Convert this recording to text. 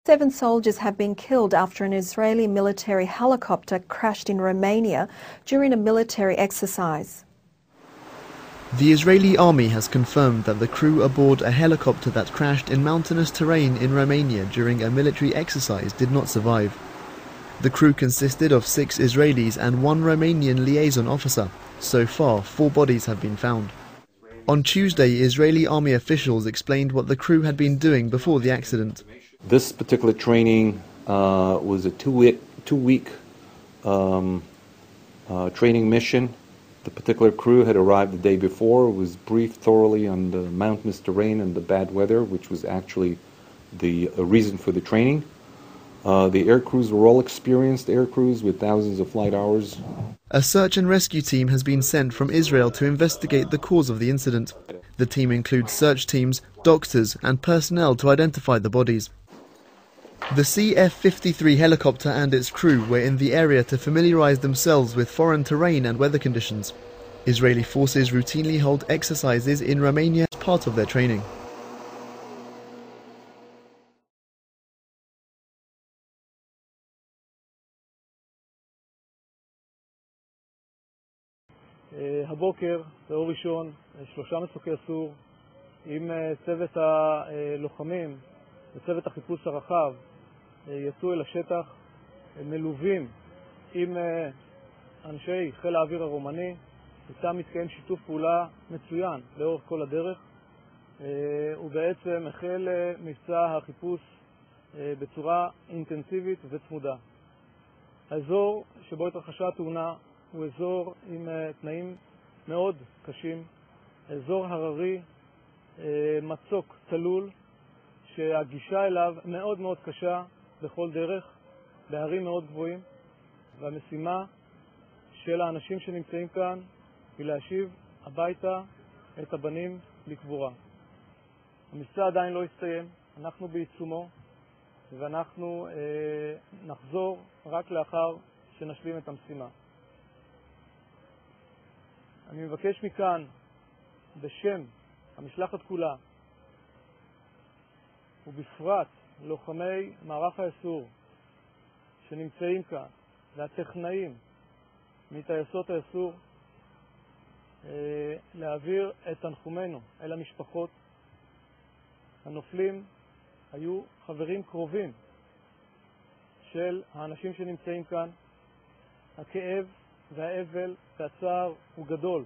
7 soldiers have been killed after an Israeli military helicopter crashed in Romania during a military exercise. The Israeli army has confirmed that the crew aboard a helicopter that crashed in mountainous terrain in Romania during a military exercise did not survive. The crew consisted of 6 Israelis and 1 Romanian liaison officer. So far, 4 bodies have been found. On Tuesday, Israeli army officials explained what the crew had been doing before the accident. This particular training was a two-week training mission. The particular crew had arrived the day before, was briefed thoroughly on the mountainous terrain and the bad weather, which was actually the reason for the training. The air crews were all experienced air crews with thousands of flight hours. A search and rescue team has been sent from Israel to investigate the cause of the incident. The team includes search teams, doctors and personnel to identify the bodies. The CF-53 helicopter and its crew were in the area to familiarize themselves with foreign terrain and weather conditions. Israeli forces routinely hold exercises in Romania as part of their training. הבוקר, באור ראשון, 3 מסוקי אסור עם צוות הלוחמים וצוות החיפוש הרחב יצאו אל השטח, מלווים עם אנשי חיל האוויר הרומני. איתם מתקיים שיתוף פעולה מצוין לאורך כל הדרך, ובעצם החל מבצע החיפוש בצורה אינטנסיבית וצמודה. האזור שבו התרחשה התאונה הוא אזור עם תנאים מאוד קשים, אזור הררי, מצוק צלול, שהגישה אליו מאוד מאוד קשה בכל דרך, בהרים מאוד גבוהים, והמשימה של האנשים שנמצאים כאן היא להשיב הביתה את הבנים לקבורה. המבצע עדיין לא הסתיים, אנחנו בעיצומו, ואנחנו נחזור רק לאחר שנשלים את המשימה. אני מבקש מכאן, בשם המשלחת כולה, ובפרט לוחמי מערך האיסור שנמצאים כאן, והטכנאים מטייסות האיסור, להעביר את תנחומינו אל המשפחות. הנופלים היו חברים קרובים של האנשים שנמצאים כאן. הכאב והאבל והצער הוא גדול.